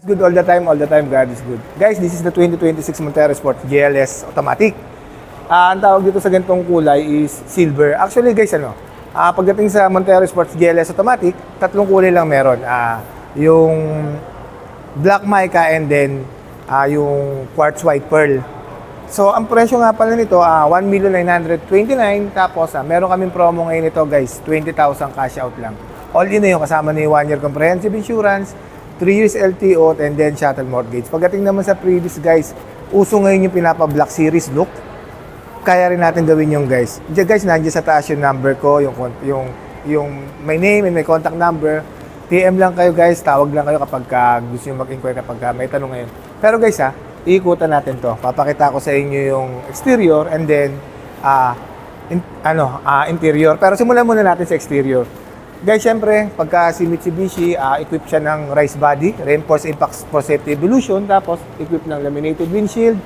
Good all the time, God is good. Guys, this is the 2026 Montero Sport GLS Automatic. Ang tawag dito sa ganitong kulay is silver. Actually guys, pagdating sa Montero Sports GLS Automatic, tatlong kulay lang meron. Yung black mica and then yung quartz white pearl. So, ang presyo nga pala nito, 1,929,000. Tapos, meron kaming promo ngayon nito guys, 20,000 cash out lang. All in na yung kasama ni 1 year comprehensive insurance, 3 years LTO, and then shuttle mortgage. Pagdating naman sa previous guys, uso ngayon yung pinapa-Black Series look. Kaya rin natin gawin yung guys. Diyan guys, nandiyan sa taas yung number ko, yung my name and my contact number. PM lang kayo guys, tawag lang kayo kapag gusto nyo mag-inquire kapag may tanong ngayon. Pero guys iikutan natin to. Papakita ko sa inyo yung exterior and then interior. Pero simulan muna natin sa exterior. Guys, syempre, pagka si Mitsubishi, equip siya ng Rise Body, Reinforced Impact for Safety Evolution, tapos equip ng laminated windshield,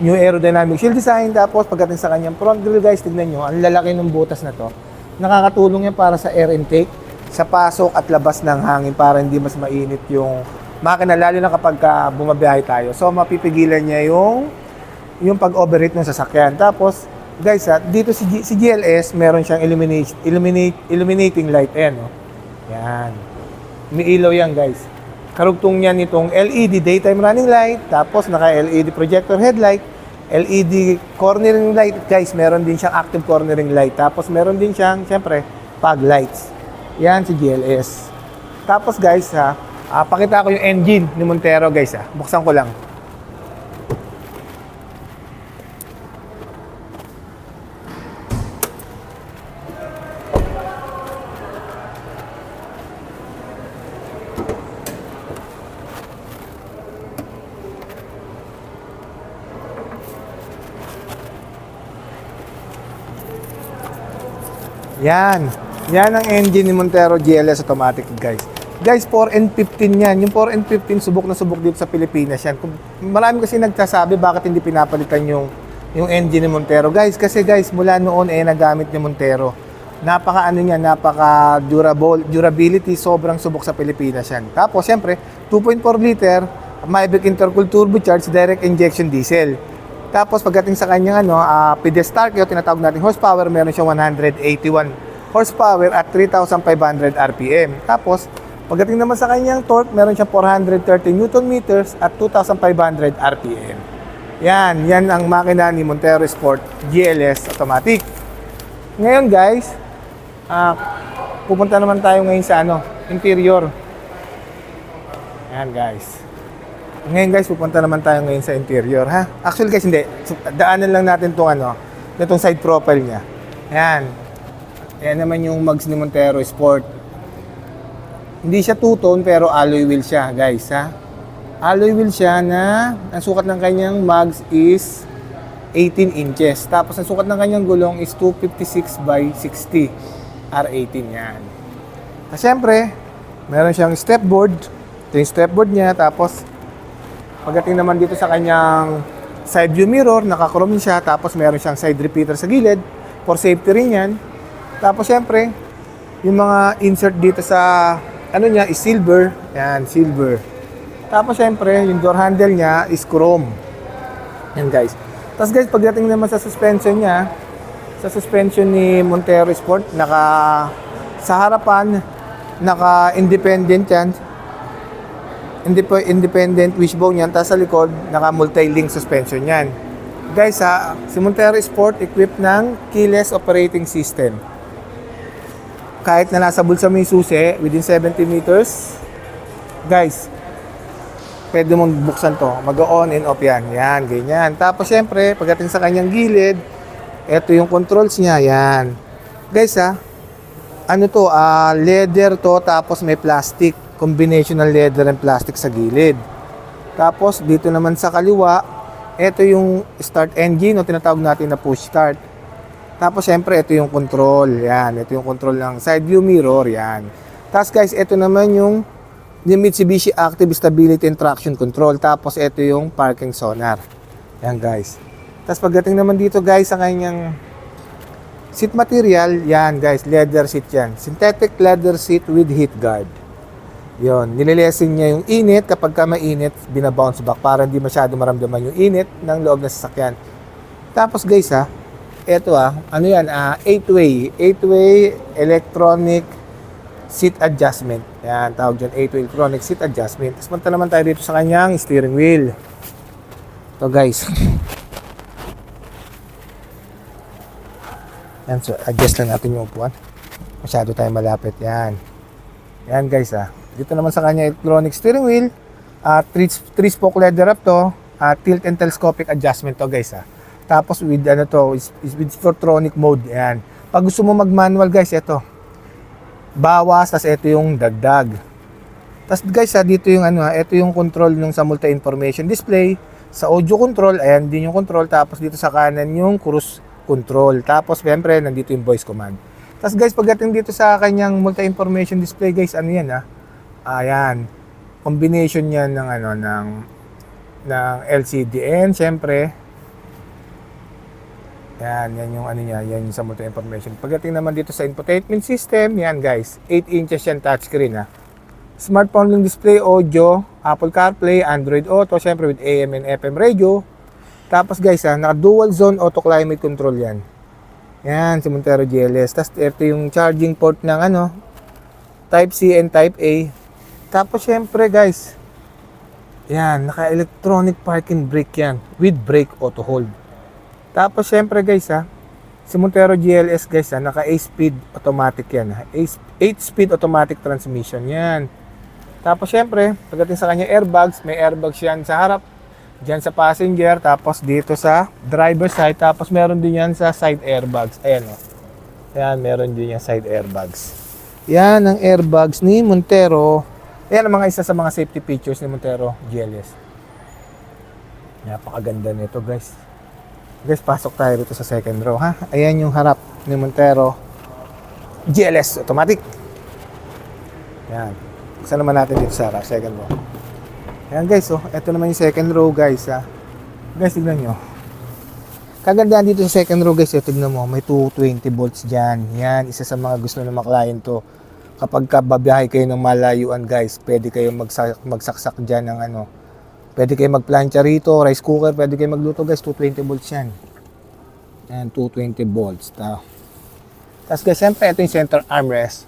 new aerodynamic shield design, tapos pagdating sa kanyang front grille, guys, tignan nyo, ang lalaki ng butas na to. Nakakatulong yan para sa air intake, sa pasok at labas ng hangin para hindi mas mainit yung makina, lalo na kapag bumabiyahe tayo. So, mapipigilan niya yung pag-overheat ng sasakyan. Tapos, guys, dito si GLS, meron siyang illuminating light. Ayan, yan. May ilaw yan, guys. Karugtong niyan itong LED daytime running light, tapos naka-LED projector headlight, LED cornering light. Guys, meron din siyang active cornering light. Tapos, meron din siyang, siyempre, fog lights. Yan si GLS. Tapos, guys, pakita ko yung engine ni Montero, guys. Buksan ko lang. Yan. Yan ang engine ni Montero GLS Automatic, guys. Guys, 4N15 yan. Yung 4N15, subok na subok dito sa Pilipinas yan. Marami kasi nagsasabi bakit hindi pinapalitan yung engine ni Montero. Guys, kasi guys, mula noon nagamit ni Montero. Napaka durability, sobrang subok sa Pilipinas yan. Tapos, siyempre, 2.4 liter, Mavic intercooled turbocharged direct injection diesel. Tapos pagdating sa kanyang pedestal, yung tinatawag natin horsepower, meron siyang 181 horsepower at 3,500 RPM. Tapos pagdating naman sa kanyang torque, meron siyang 430 Newton meters at 2,500 RPM. Yan ang makina ni Montero Sport GLS Automatic. Ngayon guys, pupunta naman tayo ngayon sa interior. Yan guys. Ngayon guys, pupunta naman tayo ngayon sa interior, ha? Actually guys, hindi. Daanan lang natin itong side profile niya. Ayan. Ayan naman yung mags ni Montero Sport. Hindi siya two-tone pero alloy wheel siya, guys, ha? Alloy wheel siya na ang sukat ng kanyang mags is 18 inches. Tapos ang sukat ng kanyang gulong is 256 by 60 R18 yan. At syempre, meron siyang stepboard. Ito yung stepboard niya. Tapos pagdating naman dito sa kanyang side view mirror, naka-chrome siya. Tapos meron siyang side repeater sa gilid. For safety rin yan. Tapos syempre, yung mga insert dito sa niya is silver. Yan, silver. Tapos syempre, yung door handle niya is chrome. Yan guys. Tapos guys, pagdating naman sa suspension niya, sa suspension ni Montero Sport, sa harapan, naka-independent yan. Independent wishbone yan. Tapos sa likod, naka-multi-link suspension yan. Guys si Montero Sport equipped ng keyless operating system. Kahit na nasa bulsa mo yung susi, within 70 meters, guys, pwede mong buksan to. Mag-on and off yan. Yan, ganyan. Tapos syempre, pagdating sa kanyang gilid, ito yung controls niya. Yan. Guys leather to, tapos may plastic. Combination ng leather and plastic sa gilid. Tapos dito naman sa kaliwa, ito yung start engine o tinatawag natin na push start. Tapos syempre ito yung control. Yan, ito yung control ng side view mirror. Yan. Tapos guys, ito naman yung Mitsubishi Active Stability and Traction Control. Tapos ito yung parking sonar. Yan guys. Tapos pagdating naman dito guys sa kanyang seat material, yan guys, leather seat yan. Synthetic leather seat with heat guard. Yon, nililesen niya yung init. Kapag ka mainit, binabounce back para hindi masyado maramdaman yung init ng loob ng sasakyan. Tapos guys eto ano yan, 8-way electronic seat adjustment. Yan, tawag dyan, 8-way electronic seat adjustment. Tapos punta naman tayo dito sa kanyang steering wheel. Ito guys. Yan, so adjust lang natin yung upuan. Masyado tayo malapit. Yan. Yan guys Dito naman sa kanya electronic steering wheel. 3-spoke leather wrap to. Tilt and telescopic adjustment to guys Tapos with is with Sportronic mode. Yan. Pag gusto mo mag-manual guys, ito. Bawas, tas ito yung dagdag. Tas guys dito yung ito yung control nung sa multi-information display. Sa audio control, ayan din yung control. Tapos dito sa kanan yung cruise control. Tapos syempre nandito yung voice command. Tas guys, pagdating dito sa kanyang multi-information display guys, ano yan ayan. Combination yan ng ng LCD and syempre yan yung yan yung sa multi-information. Pagdating naman dito sa infotainment system, yan guys, 8 inches yan touchscreen Smartphone yung display, audio, Apple CarPlay, Android Auto, syempre with AM and FM radio. Tapos guys naka dual zone auto climate control yan. Yan, si Montero GLS. Tapos ito yung charging port ng Type C and Type A. Tapos syempre guys, yan, naka electronic parking brake yan with brake auto hold. Tapos syempre guys si Montero GLS guys naka 8-speed automatic yan 8-speed automatic transmission yan. Tapos syempre pagdating sa kanya airbags, may airbags yan sa harap, dyan sa passenger, tapos dito sa driver side, tapos meron din yan sa side airbags. Ayan Ayan, meron din yan side airbags. Yan ang airbags ni Montero. Ayan ang mga isa sa mga safety features ni Montero GLS. Napakaganda nito guys. Guys, pasok tayo dito sa second row Ayan yung harap ni Montero GLS automatic. Yan. Saan naman natin dito sa harap, second row. Ayan guys, ito naman yung second row guys Guys, tignan nyo. Kagandahan dito sa second row guys, tignan mo, may 220 volts dyan. Yan, isa sa mga gusto ng mga client to. Kapag babiyahe kayo ng malayuan guys, pwede kayong magsaksak dyan ng pwede kayo magplancha rito, rice cooker, pwede kayo magluto guys, 220 volts yan. Yan, 220 volts. Tapos guys, siyempre, ito yung center armrest.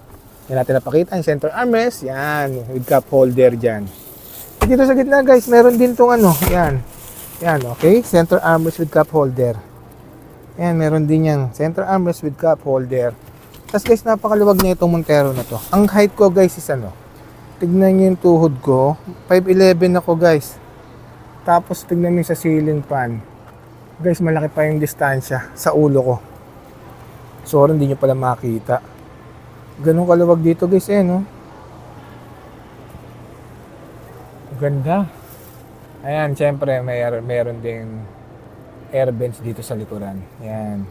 Yan natin napakita, yung center armrest. Yan, with cup holder dyan. At dito sa gitna guys, meron din tong yan. Yan, okay? Center armrest with cup holder. Yan, meron din yan. Center armrest with cup holder. Tapos guys, napakaluwag na itong Montero na to. Ang height ko guys is tignan nyo yung tuhod ko. 5'11 ako guys. Tapos tignan nyo sa ceiling fan. Guys, malaki pa yung distansya sa ulo ko. Sorry, hindi nyo pala makita. Ganun kaluwag dito guys Ganda. Ayan, syempre meron ding air vents dito sa likuran. Yan.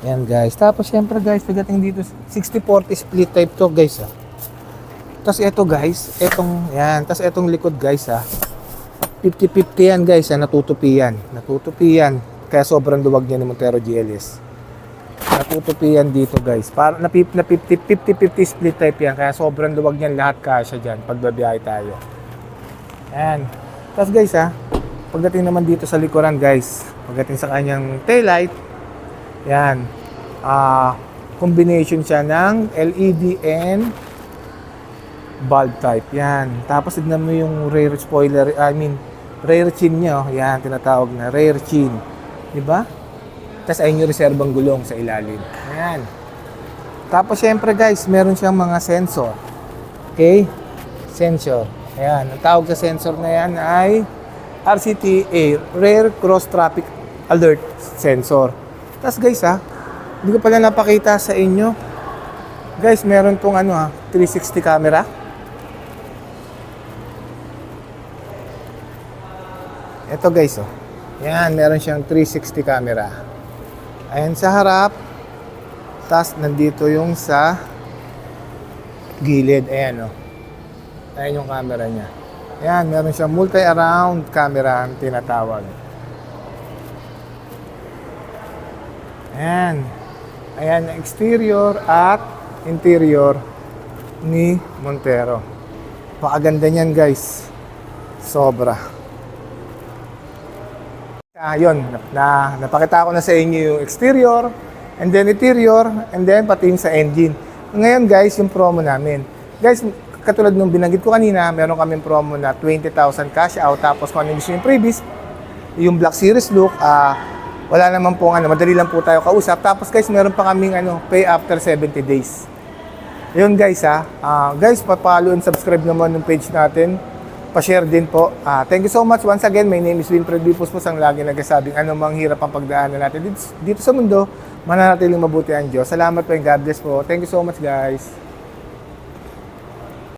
Yan guys. Tapos syempre guys, pagdating dito 60-40 split type to guys Tapos ito guys, tapos etong likod guys 50-50 yan guys natutupi yan. Kaya sobrang luwag niya ni Montero GLS. Natutupi yan dito guys. Para na 50-50 split type yan. Kaya sobrang luwag niyan, lahat kasya dyan pag babiyahe tayo. Ayan. Tapos guys pagdating naman dito sa likuran guys, pagdating sa kanyang taillight, yan. Combination siya ng LED and bulb type. Yan. Tapos tignan mo yung rear spoiler, rear chin niya. Yan, tinatawag na rear chin. Diba? Tapos ayun yung reserbang gulong sa ilalim. Ayan. Tapos syempre guys, meron siyang mga sensor. Okay? Sensor. Ayan. Ang tawag sa sensor na yan ay RCTA, Rear Cross Traffic Alert Sensor. Tapos guys hindi ko pala napakita sa inyo. Guys, meron tong 360 camera. Ito guys Yan, meron siyang 360 camera. Ayan sa harap. Tapos nandito yung sa gilid. Ayan Ayan yung camera niya. Ayan, meron siyang multi-around camera ang tinatawag. Ayan. Ayan, exterior at interior ni Montero. Pakaganda niyan guys. Sobra. Yun, napakita ko na sa inyo yung exterior, and then interior, and then pati yung sa engine. Ngayon guys, yung promo namin. Guys, katulad nung binanggit ko kanina, meron kaming promo na 20,000 cash out, tapos kung ano gusto yung previous, yung Black Series look, wala naman po madali lang po tayo kausap. Tapos guys, meron pa kaming pay after 70 days. Yun guys guys, pa-follow and subscribe naman ng page natin. Pa-share din po. Thank you so much once again. My name is Winfred Vipos po, ang lagi nagsasabing anumang hirap ang pagdaanan natin dito sa mundo, mananatiling mabuti ang Diyos. Salamat po and God bless po. Thank you so much guys.